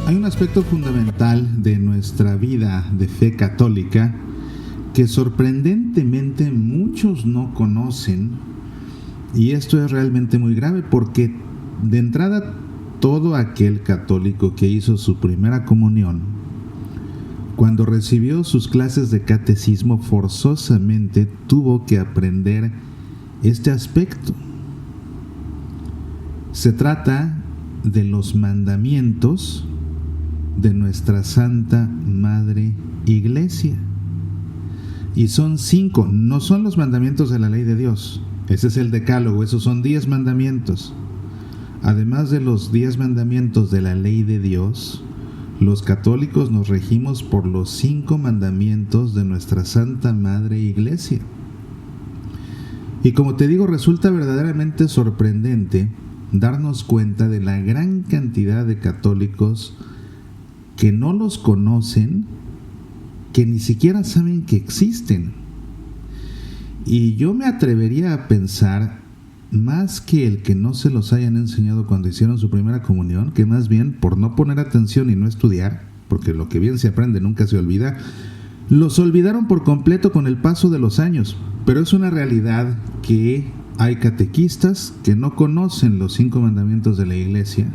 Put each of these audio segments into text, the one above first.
Hay un aspecto fundamental de nuestra vida de fe católica que sorprendentemente muchos no conocen, y esto es realmente muy grave porque de entrada todo aquel católico que hizo su primera comunión, cuando recibió sus clases de catecismo, forzosamente tuvo que aprender este aspecto. Se trata de los mandamientos de nuestra Santa Madre Iglesia. Y son 5, no son los mandamientos de la ley de Dios. Ese es el decálogo, esos son 10 mandamientos. Además de los 10 mandamientos de la ley de Dios, los católicos nos regimos por los 5 mandamientos de nuestra Santa Madre Iglesia. Y como te digo, resulta verdaderamente sorprendente darnos cuenta de la gran cantidad de católicos que no los conocen, que ni siquiera saben que existen. Y yo me atrevería a pensar, más que el que no se los hayan enseñado cuando hicieron su primera comunión, que más bien por no poner atención y no estudiar, porque lo que bien se aprende nunca se olvida, los olvidaron por completo con el paso de los años. Pero es una realidad que hay catequistas que no conocen los 5 mandamientos de la Iglesia,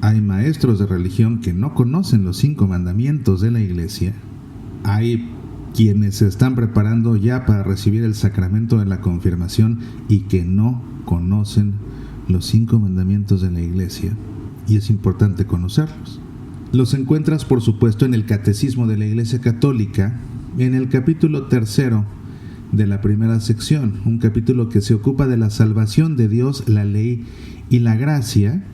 hay maestros de religión que no conocen los 5 mandamientos de la Iglesia, hay quienes se están preparando ya para recibir el sacramento de la confirmación y que no conocen los 5 mandamientos de la Iglesia, y es importante conocerlos. Los encuentras, por supuesto, en el Catecismo de la Iglesia Católica, en el capítulo 3 de la primera sección, un capítulo que se ocupa de la salvación de Dios, la ley y la gracia.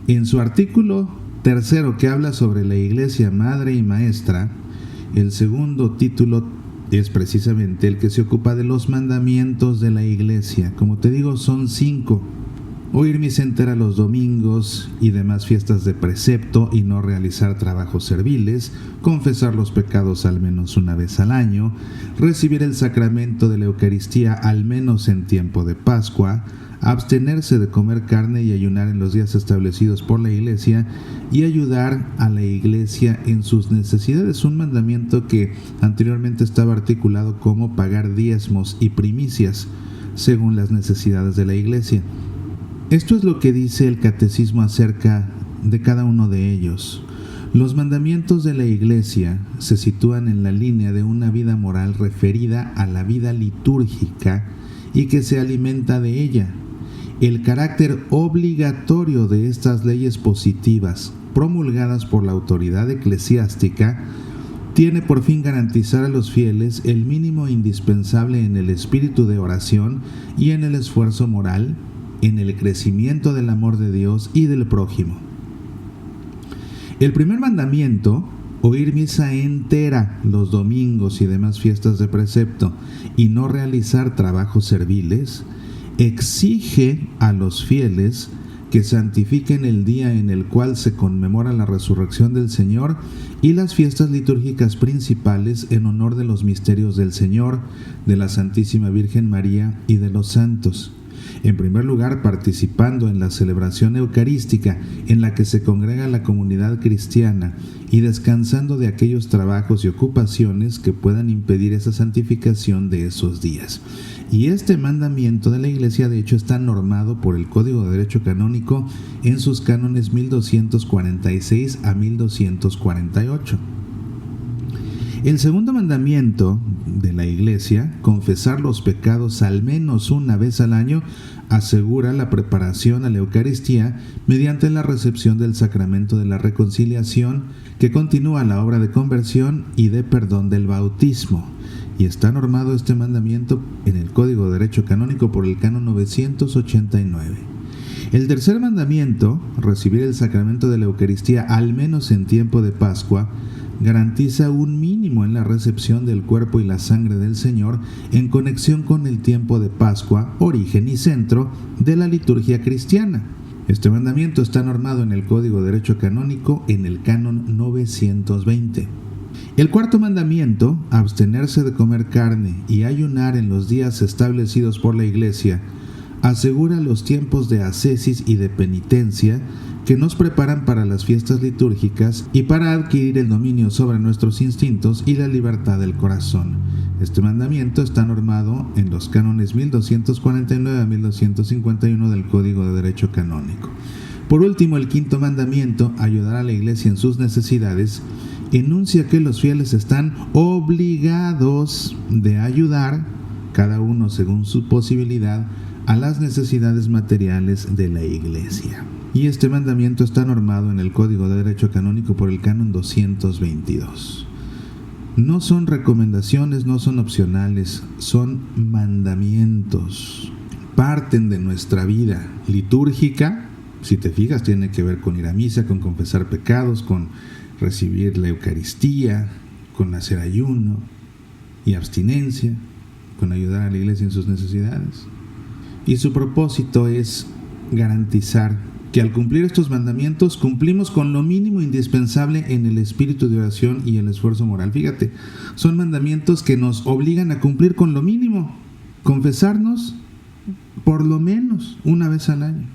En su artículo 3, que habla sobre la Iglesia Madre y Maestra, el segundo título es precisamente el que se ocupa de los mandamientos de la Iglesia. Como te digo, son 5. Oír misa entera los domingos y demás fiestas de precepto y no realizar trabajos serviles, confesar los pecados al menos una vez al año, recibir el sacramento de la Eucaristía al menos en tiempo de Pascua, abstenerse de comer carne y ayunar en los días establecidos por la Iglesia y ayudar a la Iglesia en sus necesidades. Un mandamiento que anteriormente estaba articulado como pagar diezmos y primicias según las necesidades de la Iglesia. Esto es lo que dice el Catecismo acerca de cada uno de ellos. Los mandamientos de la Iglesia se sitúan en la línea de una vida moral referida a la vida litúrgica y que se alimenta de ella. El carácter obligatorio de estas leyes positivas, promulgadas por la autoridad eclesiástica, tiene por fin garantizar a los fieles el mínimo indispensable en el espíritu de oración y en el esfuerzo moral, en el crecimiento del amor de Dios y del prójimo. El primer mandamiento, oír misa entera los domingos y demás fiestas de precepto y no realizar trabajos serviles, exige a los fieles que santifiquen el día en el cual se conmemora la resurrección del Señor y las fiestas litúrgicas principales en honor de los misterios del Señor, de la Santísima Virgen María y de los santos. En primer lugar, participando en la celebración eucarística en la que se congrega la comunidad cristiana y descansando de aquellos trabajos y ocupaciones que puedan impedir esa santificación de esos días. Y este mandamiento de la Iglesia, de hecho, está normado por el Código de Derecho Canónico en sus cánones 1246 a 1248. El segundo mandamiento de la Iglesia, confesar los pecados al menos una vez al año, asegura la preparación a la Eucaristía mediante la recepción del sacramento de la reconciliación, que continúa la obra de conversión y de perdón del bautismo. Y está normado este mandamiento en el Código de Derecho Canónico por el Canon 989. El tercer mandamiento, recibir el sacramento de la Eucaristía al menos en tiempo de Pascua, garantiza un mínimo en la recepción del cuerpo y la sangre del Señor en conexión con el tiempo de Pascua, origen y centro de la liturgia cristiana. Este mandamiento está normado en el Código de Derecho Canónico en el Canon 920. El cuarto mandamiento, abstenerse de comer carne y ayunar en los días establecidos por la Iglesia, asegura los tiempos de ascesis y de penitencia que nos preparan para las fiestas litúrgicas y para adquirir el dominio sobre nuestros instintos y la libertad del corazón. Este mandamiento está normado en los cánones 1249 a 1251 del Código de Derecho Canónico. Por último, el quinto mandamiento, ayudar a la Iglesia en sus necesidades, enuncia que los fieles están obligados de ayudar, cada uno según su posibilidad, a las necesidades materiales de la Iglesia. Y este mandamiento está normado en el Código de Derecho Canónico por el Canon 222. No son recomendaciones, no son opcionales, son mandamientos. Parten de nuestra vida litúrgica. Si te fijas, tiene que ver con ir a misa, con confesar pecados, con recibir la Eucaristía, con hacer ayuno y abstinencia, con ayudar a la Iglesia en sus necesidades. Y su propósito es garantizar que al cumplir estos mandamientos cumplimos con lo mínimo indispensable en el espíritu de oración y el esfuerzo moral. Fíjate, son mandamientos que nos obligan a cumplir con lo mínimo, confesarnos por lo menos una vez al año,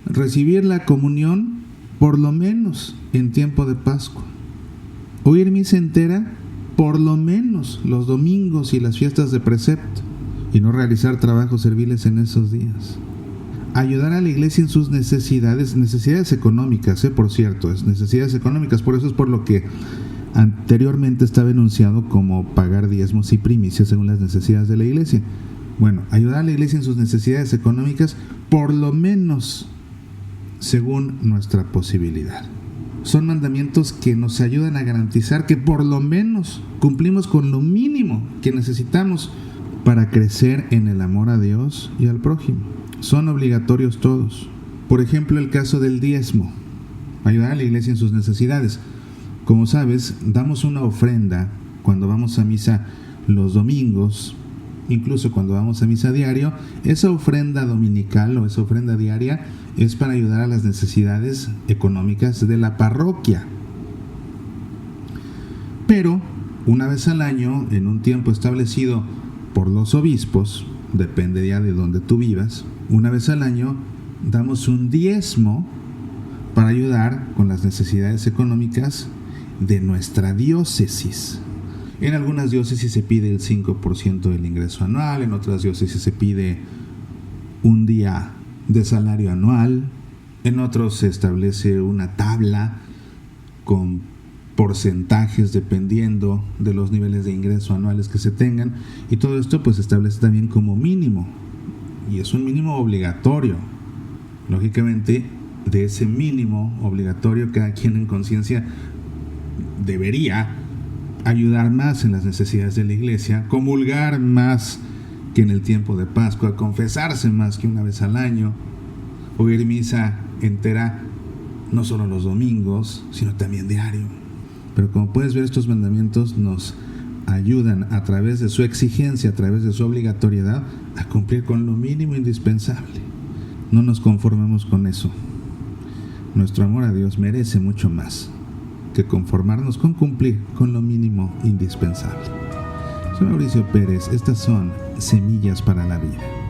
recibir la comunión por lo menos en tiempo de Pascua, oír misa entera por lo menos los domingos y las fiestas de precepto, y no realizar trabajos serviles en esos días. Ayudar a la Iglesia en sus necesidades económicas, por cierto, necesidades económicas, por eso es por lo que anteriormente estaba enunciado como pagar diezmos y primicias según las necesidades de la Iglesia. Bueno, ayudar a la Iglesia en sus necesidades económicas, por lo menos según nuestra posibilidad. Son mandamientos que nos ayudan a garantizar que por lo menos cumplimos con lo mínimo que necesitamos para crecer en el amor a Dios y al prójimo. Son obligatorios todos. Por ejemplo, el caso del diezmo, ayudar a la Iglesia en sus necesidades. Como sabes, damos una ofrenda cuando vamos a misa los domingos, incluso cuando vamos a misa diario. Esa ofrenda dominical o esa ofrenda diaria es para ayudar a las necesidades económicas de la parroquia. Pero, una vez al año, en un tiempo establecido por los obispos, depende ya de donde tú vivas, una vez al año damos un diezmo para ayudar con las necesidades económicas de nuestra diócesis. En algunas diócesis se pide el 5% del ingreso anual, en otras diócesis se pide un día de salario anual, en otros se establece una tabla con porcentajes dependiendo de los niveles de ingreso anuales que se tengan, y todo esto pues se establece también como mínimo, y es un mínimo obligatorio. Lógicamente, de ese mínimo obligatorio, cada quien en conciencia debería ayudar más en las necesidades de la Iglesia, comulgar más que en el tiempo de Pascua, confesarse más que una vez al año, oír misa entera no solo los domingos, sino también diario. Pero como puedes ver, estos mandamientos nos ayudan a través de su exigencia, a través de su obligatoriedad, a cumplir con lo mínimo indispensable. No nos conformemos con eso. Nuestro amor a Dios merece mucho más que conformarnos con cumplir con lo mínimo indispensable. Soy Mauricio Pérez, estas son Semillas para la Vida.